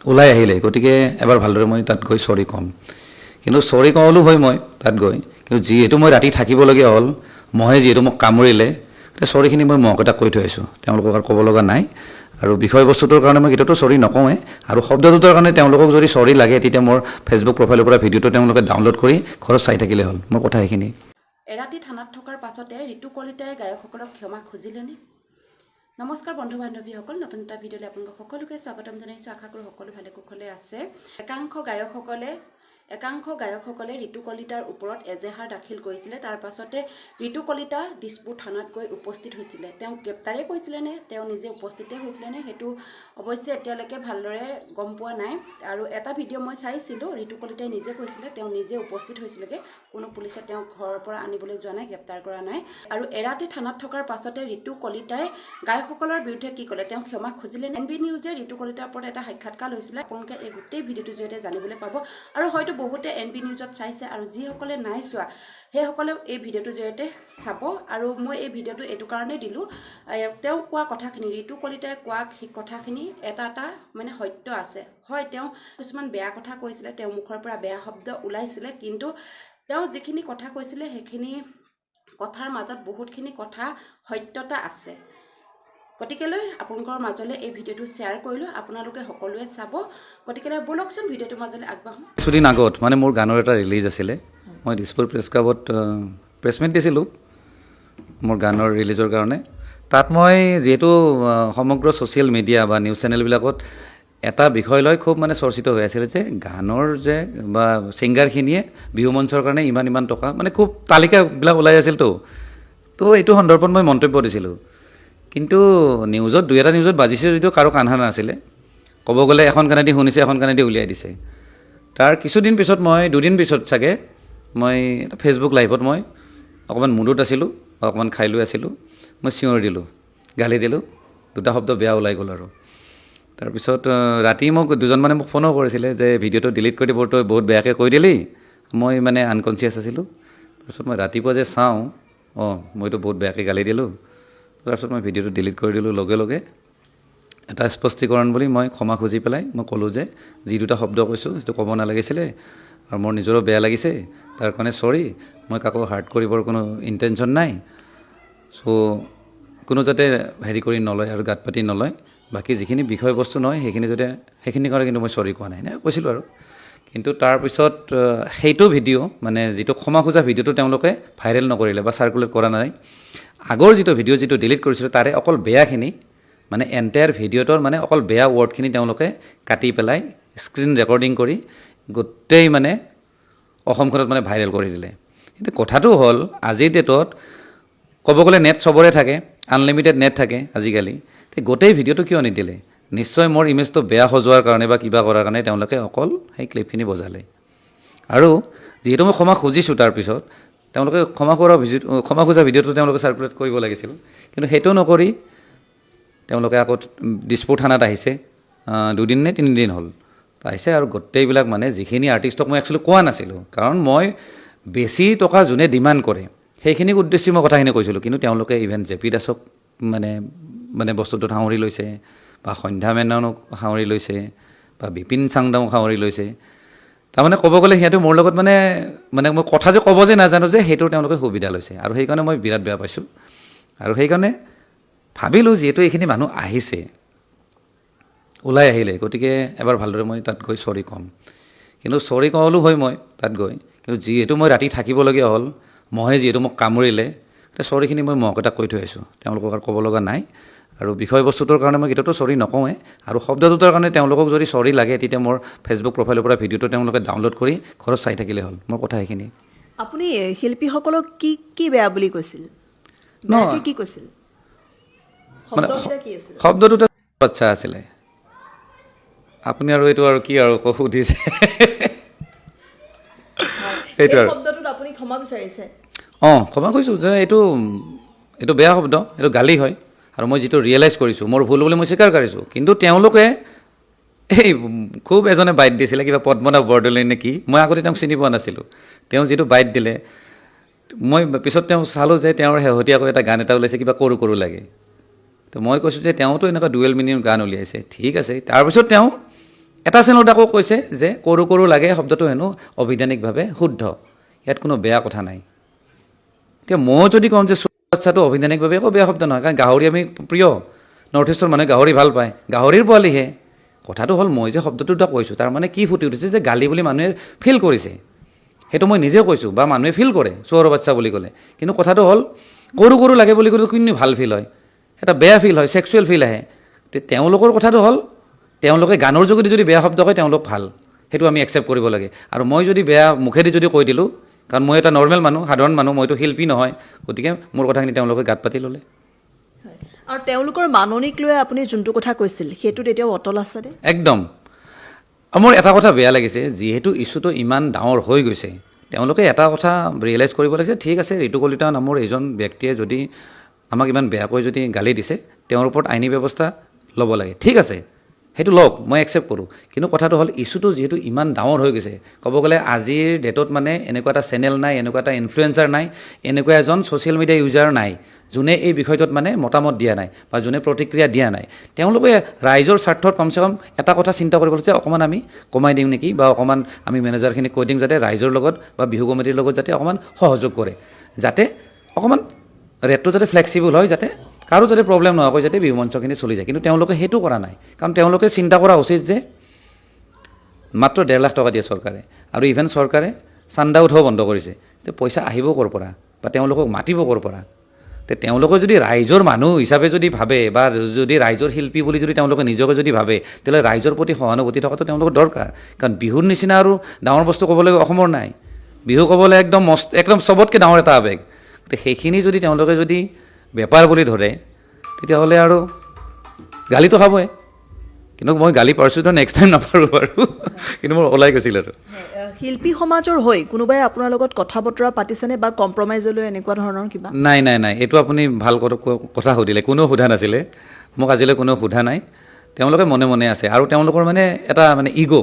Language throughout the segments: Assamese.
ওলাই আহিলে, গতিকে এবাৰ ভালদৰে মই তাত গৈ চৰি ক'ম। কিন্তু চৰি ক'লো হয় মই তাত গৈ, কিন্তু যিহেতু মই ৰাতি থাকিবলগীয়া হ'ল, মহে যিহেতু মোক কামুৰিলে, চৰিখিনি মই মহক এটা কৈ থৈ আহিছোঁ, তেওঁলোকক আৰু ক'ব লগা নাই। আৰু বিষয়বস্তুটোৰ কাৰণে মই কেতিয়াতো চৰি নকওঁৱে, আৰু শব্দ দুটাৰ কাৰণে তেওঁলোকক যদি চৰি লাগে তেতিয়া মোৰ ফেচবুক প্ৰফাইলৰ পৰা ভিডিঅ'টো তেওঁলোকে ডাউনলোড কৰি ঘৰত চাই থাকিলে হ'ল। মোৰ কথা সেইখিনি। এৰাতি থানাত থকাৰ পাছতে ঋতু কলিতাই গায়কসকলক ক্ষমা খুজিলেনে? নমস্কাৰ বন্ধু বান্ধৱীসকল, নতুন এটা ভিডিঅ'লৈ আপোনালোকক সকলোকে স্বাগতম জনাইছোঁ। আশা কৰোঁ সকলো ভালে কুশলে আছে। একাংশ গায়কসকলে ঋতু কলিতাৰ ওপৰত এজেহাৰ দাখিল কৰিছিলে। তাৰ পাছতে ঋতু কলিতা দিছপুৰ থানাত গৈ উপস্থিত হৈছিলে। তেওঁ গ্ৰেপ্তাৰেই কৰিছিলে নে তেওঁ নিজে উপস্থিতে হৈছিলে নে সেইটো অৱশ্যে এতিয়ালৈকে ভালদৰে গম পোৱা নাই। আৰু এটা ভিডিঅ' মই চাইছিলোঁ, ঋতু কলিতাই নিজে কৈছিলে তেওঁ নিজে উপস্থিত হৈছিলেগৈ, কোনো পুলিচে তেওঁক ঘৰৰ পৰা আনিবলৈ যোৱা নাই, গ্ৰেপ্তাৰ কৰা নাই। আৰু এৰাতি থানাত থকাৰ পাছতে ঋতু কলিতাই গায়কসকলৰ বিৰুদ্ধে কি ক'লে, তেওঁ ক্ষমা খুজিলে। NB নিউজে ঋতু কলিতাৰ ওপৰত এটা সাক্ষাৎকাৰ লৈছিলে। আপোনালোকে এই গোটেই ভিডিঅ'টোৰ জৰিয়তে জানিবলৈ পাব। আৰু হয়তো বহুতে NB নিউজত চাইছে, আৰু যিসকলে নাই চোৱা সেইসকলেও এই ভিডিঅ'টোৰ জৰিয়তে চাব। আৰু মই এই ভিডিঅ'টো এইটো কাৰণেই দিলোঁ, তেওঁ কোৱা কথাখিনি, ঋতু কলিতাই কোৱা কথাখিনি এটা মানে সত্য আছে। হয়, তেওঁ কিছুমান বেয়া কথা কৈছিলে, তেওঁৰ মুখৰ পৰা বেয়া শব্দ ওলাইছিলে, কিন্তু তেওঁ যিখিনি কথা কৈছিলে সেইখিনি কথাৰ মাজত বহুতখিনি কথা সত্যতা আছে। গতিকেলৈ আপোনালোকৰ মাজলৈ এই ভিডিঅ'টো শ্বেয়াৰ কৰিলোঁ, আপোনালোকে সকলোৱে চাব। গতিকেলৈ ব'লকচোন ভিডিঅ'টোৰ মাজলৈ আগবাঢ়োঁ। কিছুদিন আগত মানে মোৰ গানৰ এটা ৰিলিজ আছিলে, মই দিছপুৰ প্ৰেছ ক্লাবত প্ৰেছমিট দিছিলোঁ মোৰ গানৰ ৰিলিজৰ কাৰণে। তাত মই যিহেতু সমগ্ৰ ছ'চিয়েল মিডিয়া বা নিউজ চেনেলবিলাকত এটা বিষয় লৈ খুব মানে চৰ্চিত হৈ আছিলে যে গানৰ যে বা ছিংগাৰখিনিয়ে বিহু মঞ্চৰ কাৰণে ইমান টকা, মানে খুব তালিকাবিলাক ওলাই আছিলতো। তো এইটো সন্দৰ্ভত মই মন্তব্য দিছিলোঁ, কিন্তু নিউজত দুই এটা নিউজত বাজিছে যদিও কাৰো কাণসাৰ নাছিলে। ক'ব গ'লে এখন কাণেদি শুনিছে, এখন কাণেদি উলিয়াই দিছে। তাৰ কিছুদিন পিছত দুদিন পিছত চাগে মই এটা ফেচবুক লাইভত মই অকণমান মুডত আছিলোঁ, অকণমান খাই লৈ আছিলোঁ, মই চিঞৰ দিলোঁ, গালি দিলোঁ, দুটা শব্দ বেয়া ওলাই গ'ল। আৰু তাৰপিছত ৰাতি মোক দুজনমানে মোক ফোনো কৰিছিলে যে ভিডিঅ'টো ডিলিট কৰি দিব, তই বহুত বেয়াকৈ কৈ দিলি। মই মানে আনকনচিয়াছ আছিলোঁ। তাৰপিছত মই ৰাতিপুৱা যে চাওঁ, মইতো বহুত বেয়াকৈ গালি দিলোঁ। তাৰপিছত মই ভিডিঅ'টো ডিলিট কৰি দিলোঁ। লগে লগে এটা স্পষ্টীকৰণ বুলি মই ক্ষমা খুজি পেলাই মই ক'লোঁ যে যি দুটা শব্দ কৈছোঁ সেইটো ক'ব নালাগিছিলে, আৰু মোৰ নিজৰো বেয়া লাগিছে, তাৰ কাৰণে চৰি। মই কাকো হাৰ্ট কৰিবৰ কোনো ইণ্টেনশ্যন নাই। চ' কোনো যাতে হেৰি কৰি নলয় আৰু গাত পাতি নলয়। বাকী যিখিনি বিষয়বস্তু নহয় সেইখিনি কাৰণে কিন্তু মই চৰি কোৱা নাই কৈছিলোঁ। আৰু কিন্তু তাৰপিছত সেইটো ভিডিঅ' মানে যিটো ক্ষমা খোজা ভিডিঅ'টো তেওঁলোকে ভাইৰেল নকৰিলে বা চাৰ্কুলেট কৰা নাই। আগৰ যিটো ডিলিট কৰিছিলোঁ তাৰে অকল বেয়াখিনি, মানে এণ্টায়াৰ ভিডিঅ'টোৰ মানে অকল বেয়া ৱৰ্ডখিনি তেওঁলোকে কাটি পেলাই স্ক্ৰীণ ৰেকৰ্ডিং কৰি গোটেই মানে অসমখনত মানে ভাইৰেল কৰি দিলে। কিন্তু কথাটো হ'ল আজিৰ ডেটত ক'ব গ'লে নেট চবৰে থাকে, আনলিমিটেড নেট থাকে আজিকালি। গোটেই ভিডিঅ'টো কিয় নিদিলে? নিশ্চয় মোৰ ইমেজটো বেয়া সজোৱাৰ কাৰণে বা কিবা কৰাৰ কাৰণে তেওঁলোকে অকল সেই ক্লিপখিনি বজালে। আৰু যিহেতু মই ক্ষমা খুজিছোঁ, তাৰপিছত তেওঁলোকে ক্ষমা খোজা ভিডিঅ'টো তেওঁলোকে চাৰ্কুলেট কৰিব লাগিছিল, কিন্তু সেইটো নকৰি তেওঁলোকে আকৌ দিছপুৰ থানাত আহিছে। 2 দিন নে 3 দিন হ'ল আহিছে। আৰু গোটেইবিলাক মানে যিখিনি আৰ্টিষ্টক মই একচুৱেলি কোৱা নাছিলোঁ, কাৰণ মই বেছি টকা যোনে ডিমাণ্ড কৰে সেইখিনিক উদ্দেশ্যি মই কথাখিনি কৈছিলোঁ। কিন্তু তেওঁলোকে ইভেন জেপি দাসক মানে বস্তুটোত সামৰি লৈছে, বা সন্ধ্যা মেননক সামৰি লৈছে, বা বিপিন চাংডাঙক সামৰি লৈছে। তাৰমানে ক'ব গ'লে সিহঁতে মোৰ লগত মানে মই কথা যে ক'ব যে নাজানো যে সেইটো তেওঁলোকে সুবিধা লৈছে। আৰু সেইকাৰণে মই বিৰাট বেয়া পাইছোঁ। আৰু সেইকাৰণে ভাবিলোঁ যিহেতু এইখিনি মানুহ আহিছে, ওলাই আহিলে, গতিকে এবাৰ ভালদৰে মই তাত গৈ চৰি ক'ম। কিন্তু চৰি ক'লো হয় মই তাত গৈ, কিন্তু যিহেতু মই ৰাতি থাকিবলগীয়া হ'ল, মহে যিহেতু মোক কামুৰিলে, চৰিখিনি মই মহক এটা কৈ থৈ আহিছোঁ, তেওঁলোকক আৰু ক'ব লগা নাই। আৰু বিষয়বস্তুটোৰ কাৰণে মই কেতিয়াতো চৰি নকওঁৱে, আৰু শব্দ দুটাৰ কাৰণে তেওঁলোকক যদি চৰি লাগে তেতিয়া মোৰ ফেচবুক প্ৰফাইলৰ পৰা ভিডিঅ'টো তেওঁলোকে ডাউনলোড কৰি ঘৰত চাই থাকিলে হ'ল। মোৰ কথা সেইখিনি। আপুনি শিল্পীসকলক কি বেয়া বুলি কৈছিল? কি কৈছিল? শব্দ দুটা বাচ্চা আছিলে। আপুনি আৰু এইটো আৰু কি আৰু সুধিছে সেইটো আৰু শব্দটোত আপুনি ক্ষমা বিচাৰিছে? ক্ষমা কৈছোঁ যে এইটো বেয়া শব্দ, এইটো গালি হয়। আৰু মই যিটো ৰিয়েলাইজ কৰিছোঁ মোৰ ভুল বুলি মই স্বীকাৰ কৰিছোঁ। কিন্তু তেওঁলোকে খুব এজনে বাইট দিছিলে, কিবা পদ্মনাভ বৰদলৈ নে কি, মই আগতে তেওঁক চিনি পোৱা নাছিলোঁ। তেওঁ যিটো বাইট দিলে, মই পিছত তেওঁ চালোঁ যে তেওঁৰ শেহতীয়াকৈ এটা গান এটা ওলাইছে, কিবা কৰো লাগে। তো মই কৈছোঁ যে তেওঁতো এনেকুৱা ডুৱেল মিনিং গান উলিয়াইছে, ঠিক আছে। তাৰপিছত তেওঁ এটা চেনেলত আকৌ কৈছে যে কৰো কৰো লাগে শব্দটো হেনো অভিধানিকভাৱে শুদ্ধ, ইয়াত কোনো বেয়া কথা নাই। এতিয়া মই যদি কওঁ যে চোৱা বাচ্চাটো অভিধানিকভাৱে একো বেয়া শব্দ নহয়, কাৰণ গাহৰি আমি প্ৰিয়, নৰ্থ ইষ্টৰ মানুহে গাহৰি ভাল পায়, গাহৰিৰ পোৱালিহে। কথাটো হ'ল মই যে শব্দটো দুটা কৈছোঁ তাৰ মানে কি ফুটি উঠিছে যে গালি বুলি মানুহে ফিল কৰিছে, সেইটো মই নিজে কৈছোঁ বা মানুহে ফিল কৰে চোৰৰ বাচ্চা বুলি ক'লে। কিন্তু কথাটো হ'ল কৰো কৰো লাগে বুলি ক'লে কোনো ভাল ফিল হয়, এটা বেয়া ফিল হয়, ছেক্সুৱেল ফিল আহে। তেওঁলোকৰ কথাটো হ'ল তেওঁলোকে গানৰ যোগেদি যদি বেয়া শব্দ কয় তেওঁলোক ভাল, সেইটো আমি একচেপ্ট কৰিব লাগে। আৰু মই যদি বেয়া মুখেদি যদি কৈ দিলোঁ, কাৰণ মই এটা নৰ্মেল মানুহ, সাধাৰণ মানুহ, মইতো শিল্পী নহয়, গতিকে মোৰ কথাখিনি তেওঁলোকে গাত পাতি ল'লে। আৰু তেওঁলোকৰ মাননিক লৈ আপুনি যোনটো কথা কৈছিল সেইটোত এতিয়াও অটল আছেনে? একদম। মোৰ এটা কথা বেয়া লাগিছে, যিহেতু ইছ্যুটো ইমান ডাঙৰ হৈ গৈছে, তেওঁলোকে এটা কথা ৰিয়েলাইজ কৰিব লাগিছে, ঠিক আছে ঋতু কলিতা নামৰ এজন ব্যক্তিয়ে যদি আমাক ইমান বেয়াকৈ যদি গালি দিছে, তেওঁৰ ওপৰত আইনী ব্যৱস্থা ল'ব লাগে, ঠিক আছে, সেইটো লওক, মই একচেপ্ট কৰোঁ। কিন্তু কথাটো হ'ল ইছ্যুটো যিহেতু ইমান ডাঙৰ হৈ গৈছে, ক'ব গ'লে আজিৰ ডেটত মানে এনেকুৱা এটা চেনেল নাই, এনেকুৱা এটা ইনফ্লুৱেঞ্চাৰ নাই, এনেকুৱা এজন ছ'চিয়েল মিডিয়া ইউজাৰ নাই যোনে এই বিষয়টোত মানে মতামত দিয়া নাই বা যোনে প্ৰতিক্ৰিয়া দিয়া নাই। তেওঁলোকে ৰাইজৰ স্বাৰ্থত কমচে কম এটা কথা চিন্তা কৰিব লাগিছে, অকণমান আমি কমাই দিওঁ নেকি, বা অকণমান আমি মেনেজাৰখিনিক কৈ দিম যাতে ৰাইজৰ লগত বা বিহু কমিটিৰ লগত যাতে অকণমান সহযোগ কৰে, যাতে অকণমান ৰেটটো যাতে ফ্লেক্সিবল হয়, যাতে কাৰো যাতে প্ৰব্লেম নোহোৱাকৈ যাতে বিহু মঞ্চখিনি চলি যায়। কিন্তু তেওঁলোকে সেইটো কৰা নাই, কাৰণ তেওঁলোকে চিন্তা কৰা উচিত যে মাত্ৰ 1.5 লাখ টকা দিয়ে চৰকাৰে, আৰু ইভেন চৰকাৰে চান্দা উঠাব বন্ধ কৰিছে, যে পইচা আহিব ক'ৰ পৰা বা তেওঁলোকক মাতিব ক'ৰ পৰা। তেওঁলোকে যদি ৰাইজৰ মানুহ হিচাপে যদি ভাবে বা যদি ৰাইজৰ শিল্পী বুলি যদি তেওঁলোকে নিজকে যদি ভাবে, তেতিয়াহ'লে ৰাইজৰ প্ৰতি সহানুভূতি থকাটো তেওঁলোকৰ দৰকাৰ। কাৰণ বিহুৰ নিচিনা আৰু ডাঙৰ বস্তু ক'বলৈ অসমৰ নাই, বিহু ক'বলৈ একদম চবতকৈ ডাঙৰ এটা আৱেগ। সেইখিনি যদি তেওঁলোকে যদি বেপাৰ বুলি ধৰে, তেতিয়াহ'লে আৰু গালিটো খাবই। কিন্তু মই গালি পাৰছোঁ, নেক্সট টাইম নাপাৰোঁ বাৰু, কিন্তু মোৰ ওলাই গৈছিল আৰু। শিল্পী সমাজৰ হৈ কোনোবাই আপোনাৰ লগত কথা বতৰা পাতিছেনে বা কম্প্ৰমাইজলৈ এনেকুৱা ধৰণৰ কিবা? নাই, এইটো আপুনি ভাল কথা সুধিলে, কোনেও সোধা নাছিলে মোক, আজিলৈ কোনেও সোধা নাই। তেওঁলোকে মনে মনে আছে, আৰু তেওঁলোকৰ মানে এটা মানে ইগ',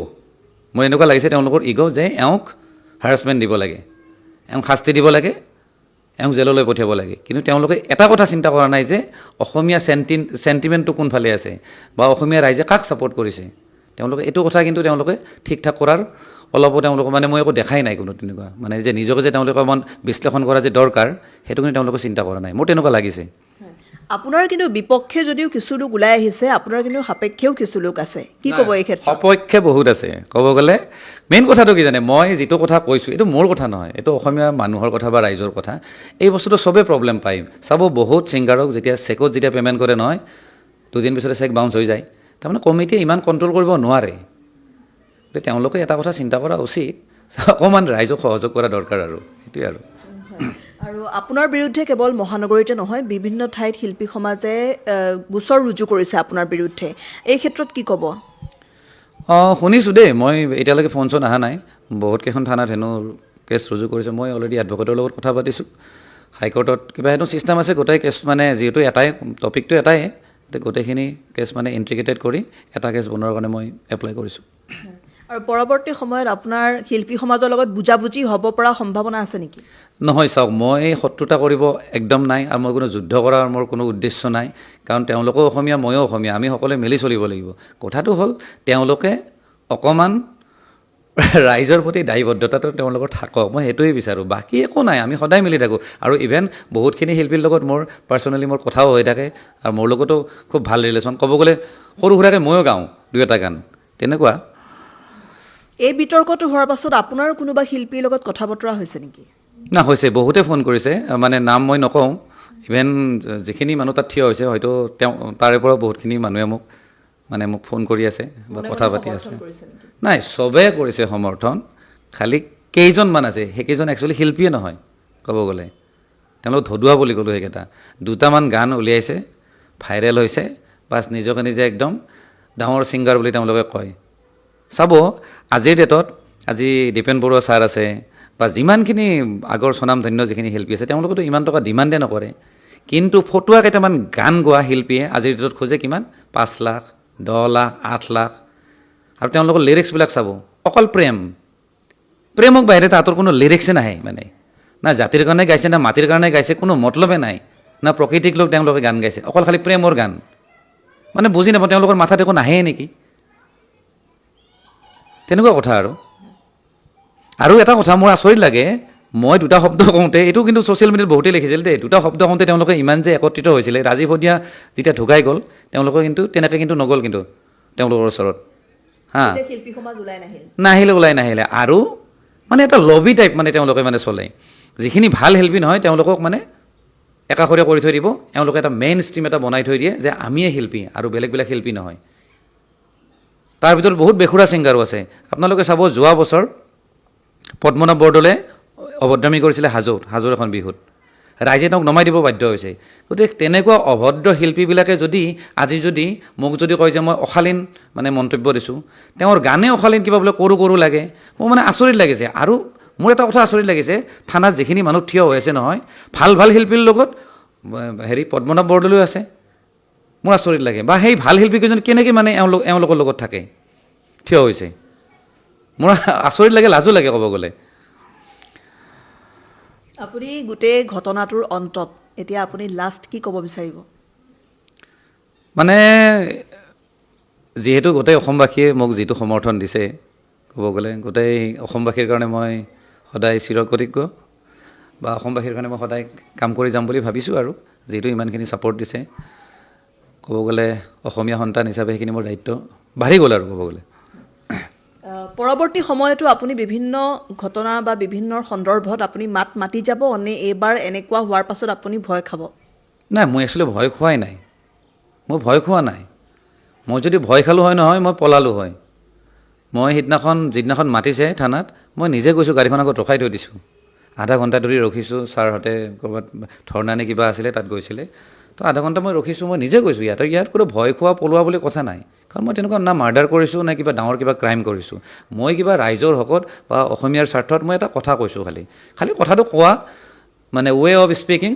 মোৰ এনেকুৱা লাগিছে তেওঁলোকৰ ইগ' যে এওঁক হাৰাছমেণ্ট দিব লাগে, এওঁক শাস্তি দিব লাগে, এওঁক জেললৈ পঠিয়াব লাগে। কিন্তু তেওঁলোকে এটা কথা চিন্তা কৰা নাই যে অসমীয়া চেণ্টিমেণ্টটো কোনফালে আছে বা অসমীয়া ৰাইজে কাক ছাপোৰ্ট কৰিছে। তেওঁলোকে এইটো কথা কিন্তু তেওঁলোকে ঠিক ঠাক কৰাৰ অলপো তেওঁলোকে মানে মই একো দেখাই নাই কোনো তেনেকুৱা, মানে যে নিজকে যে তেওঁলোকে অকণমান বিশ্লেষণ কৰা যে দৰকাৰ, সেইটো কিন্তু তেওঁলোকে চিন্তা কৰা নাই, মোৰ তেনেকুৱা লাগিছে। আপোনাৰ কিন্তু বিপক্ষে যদিও কিছু লোক ওলাই আহিছে, আপোনাৰ কিন্তু সাপেক্ষেও কিছু লোক আছে, কি ক'ব এই ক্ষেত্ৰত? সপক্ষে বহুত আছে, ক'ব গ'লে মেইন কথাটো কি জানে, মই যিটো কথা কৈছোঁ এইটো মোৰ কথা নহয়, এইটো অসমীয়া মানুহৰ কথা বা ৰাইজৰ কথা। এই বস্তুটো চবেই প্ৰব্লেম পায়। চাব, বহুত ছিংগাৰক যেতিয়া চেকত যেতিয়া পে'মেণ্ট কৰে নহয়, 2 দিন পিছতে চেক বাউন্স হৈ যায়, তাৰমানে কমিটিয়ে ইমান কণ্ট্ৰল কৰিব নোৱাৰে। তেওঁলোকে এটা কথা চিন্তা কৰা উচিত, অকণমান ৰাইজক সহযোগ কৰা দৰকাৰ, আৰু সেইটোৱে আৰু। আৰু আপোনাৰ বিৰুদ্ধে কেৱল মহানগৰীতে নহয়, বিভিন্ন ঠাইত শিল্পী সমাজে গোচৰ ৰুজু কৰিছে আপোনাৰ বিৰুদ্ধে, এই ক্ষেত্ৰত কি ক'ব? শুনিছোঁ দেই, মই এতিয়ালৈকে ফোন চোন অহা নাই, বহুতকেইখন থানাত হেনো কেছ ৰুজু কৰিছে। মই অলৰেডি এডভকেটৰ লগত কথা পাতিছোঁ, হাইকোৰ্টত কিবা হেনো ছিষ্টেম আছে, গোটেই কেছ মানে যিহেতু এটাই টপিকটো এটাই, গোটেইখিনি কেছ মানে ইণ্টিগ্ৰেটেড কৰি এটা কেছ বনোৱাৰ কাৰণে মই এপ্লাই কৰিছোঁ। আৰু পৰৱৰ্তী সময়ত আপোনাৰ শিল্পী সমাজৰ লগত বুজাবুজি হ'ব পৰা সম্ভাৱনা আছে নেকি? নহয়, চাওক, মই শত্ৰুতা কৰিব একদম নাই, আৰু মই কোনো যুদ্ধ কৰাৰ মোৰ কোনো উদ্দেশ্য নাই, কাৰণ তেওঁলোকেও অসমীয়া, ময়ো অসমীয়া, আমি সকলোৱে মিলি চলিব লাগিব। কথাটো হ'ল তেওঁলোকে অকণমান ৰাইজৰ প্ৰতি দায়বদ্ধতাটো তেওঁলোকৰ থাকক, মই সেইটোৱে বিচাৰোঁ, বাকী একো নাই, আমি সদায় মিলি থাকোঁ। আৰু ইভেন বহুতখিনি শিল্পীৰ লগত মোৰ পাৰ্চনেলি মোৰ কথাও হৈ থাকে, আৰু মোৰ লগতো খুব ভাল ৰিলেশ্যন। ক'ব গ'লে সৰু সুৰাকৈ ময়ো গাওঁ 2-এটা গান, তেনেকুৱা। এই বিতৰ্কটো হোৱাৰ পাছত আপোনাৰ কোনোবা শিল্পীৰ লগত কথা বতৰা হৈছে নেকি? না, হৈছে, বহুতে ফোন কৰিছে, মানে নাম মই নকওঁ, ইভেন যিখিনি মানুহ তাত থিয় হৈছে হয়তো তাৰে পৰাও বহুতখিনি মানুহে মোক ফোন কৰি আছে বা কথা পাতি আছে। নাই, চবেই কৰিছে সমৰ্থন, খালি কেইজনমান আছে, সেইকেইজন একচুৱেলি শিল্পীয়ে নহয়, ক'ব গ'লে তেওঁলোক ধদুৱা বুলি ক'লোঁ। সেইকেইটা 2টামান গান উলিয়াইছে, ভাইৰেল হৈছে, বাছ নিজকে নিজে একদম ডাঙৰ ছিংগাৰ বুলি তেওঁলোকে কয়। চাব, আজিৰ ডেটত আজি দীপেন বৰুৱা ছাৰ আছে বা যিমানখিনি আগৰ স্বনামধন্য যিখিনি শিল্পী আছে, তেওঁলোকেতো ইমান টকা ডিমাণ্ডে নকৰে, কিন্তু ফটুৱা কেইটামান গান গোৱা শিল্পীয়ে আজিৰ ডেটত খোজে কিমান? 5 লাখ, 10 লাখ, 8 লাখ। আৰু তেওঁলোকৰ লিৰিক্সবিলাক চাব, অকল প্ৰেমক বাহিৰে তাহাঁতৰ কোনো লিৰিক্সে নাহে, মানে না জাতিৰ কাৰণে গাইছে, না মাটিৰ কাৰণে গাইছে, কোনো মতলবে নাই, না প্ৰকৃতিক লৈ তেওঁলোকে গান গাইছে, অকল খালি প্ৰেমৰ গান। মানে বুজি নাপাওঁ তেওঁলোকৰ মাথাত একো নাহে নেকি? তেনেকুৱা কথা আৰু এটা কথা মোৰ আচৰিত লাগে, মই দুটা শব্দ কওঁতে, এইটো কিন্তু ছ'চিয়েল মিডিয়াত বহুতেই লিখিছিল দেই, দুটা শব্দ কওঁতে তেওঁলোকে ইমান যে একত্ৰিত হৈছিলে, ৰাজীৱ শদিয়া যেতিয়া ঢুকাই গ'ল তেওঁলোকে কিন্তু তেনেকৈ কিন্তু নগ'ল কিন্তু তেওঁলোকৰ ওচৰত হা, এতিয়া শিল্পী সমাজ ওলাই নাহিলে আৰু মানে এটা লবি টাইপ মানে তেওঁলোকে মানে চলে, যিখিনি ভাল শিল্পী নহয় তেওঁলোকক মানে একাষৰীয়া কৰি থৈ দিব, তেওঁলোকে এটা মেইন ষ্ট্ৰীম এটা বনাই থৈ দিয়ে যে আমিয়ে শিল্পী আৰু বেলেগ শিল্পী নহয়। তাৰ ভিতৰত বহুত বেসুৰা ছিংগাৰো আছে। আপোনালোকে চাব, যোৱা বছৰ পদ্মনাভ বৰদলৈ অভদ্ৰামী কৰিছিলে হাজোৰ এখন বিহুত, ৰাইজে তেওঁক নমাই দিব বাধ্য হৈছে। গতিকে তেনেকুৱা অভদ্ৰ শিল্পীবিলাকে আজি যদি মোক কয় যে মই অশালীন মানে মন্তব্য দিছোঁ, তেওঁৰ গানে অশালীন কিবা বোলে কৰোঁ লাগে, মোৰ মানে আচৰিত লাগিছে। আৰু মোৰ এটা কথা আচৰিত লাগিছে, থানাত যিখিনি মানুহ থিয় হৈ আছে নহয়, ভাল শিল্পীৰ লগত পদ্মনাভ বৰদলৈ আছে, মোৰ আচৰিত লাগে। বা সেই ভাল শিল্পীকেইজন কেনেকৈ মানে এওঁলোকৰ লগত থাকে, থিয় হৈছে, মোৰ আচৰিত লাগে, লাজো লাগে ক'ব গ'লে। আপুনি গোটেই ঘটনাটোৰ অন্তত এতিয়া আপুনি লাষ্ট কি ক'ব বিচাৰিব? মানে যিহেতু গোটেই অসমবাসীয়ে মোক যিটো সমৰ্থন দিছে, ক'ব গ'লে গোটেই অসমবাসীৰ কাৰণে মই সদায় চিৰকৃতজ্ঞ, বা অসমবাসীৰ কাৰণে মই সদায় কাম কৰি যাম বুলি ভাবিছোঁ। আৰু যিহেতু ইমানখিনি ছাপোৰ্ট দিছে, ক'ব গ'লে অসমীয়া সন্তান হিচাপে সেইখিনি মোৰ দায়িত্ব বাঢ়ি গ'ল আৰু ক'ব গ'লে। পৰৱৰ্তী সময়তো আপুনি বিভিন্ন ঘটনা বা বিভিন্ন সন্দৰ্ভত আপুনি মাতি যাব নে এইবাৰ এনেকুৱা হোৱাৰ পাছত আপুনি ভয় খাব? নাই, মই একচুৱেলি ভয় খোৱাই নাই, মই ভয় খোৱা নাই। মই যদি ভয় খালোঁ হয় নহয়, মই পলালোঁ হয়। মই যিদিনাখন মাতিছে থানাত, মই নিজে গৈছোঁ, গাড়ীখন আগত ৰখাই থৈ দিছোঁ, আধা ঘণ্টা ধৰি ৰখিছোঁ। ছাৰহঁতে ক'ৰবাত ধৰ্ণা নে কিবা আছিলে, তাত গৈছিলে, তো আধা ঘণ্টা মই ৰখিছোঁ, মই নিজে গৈছোঁ। ইয়াত কোনো ভয় খোৱা পলোৱা বুলি কথা নাই, কাৰণ মই তেনেকুৱা না মাৰ্ডাৰ কৰিছোঁ নে কিবা ডাঙৰ কিবা ক্ৰাইম কৰিছোঁ। মই কিবা ৰাইজৰ হকত বা অসমীয়াৰ স্বাৰ্থত মই এটা কথা কৈছোঁ, খালি কথাটো কোৱা মানে ৱে অফ স্পিকিং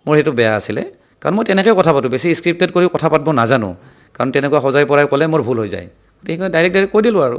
মোৰ সেইটো বেয়া আছিলে, কাৰণ মই তেনেকৈ কথা পাতোঁ, বেছি স্ক্ৰিপ্টেড কৰি কথা পাতিব নাজানো, কাৰণ তেনেকুৱা সজাই পৰাই ক'লে মোৰ ভুল হৈ যায়। গতিকে ডাইৰেক্ট কৈ দিলোঁ আৰু।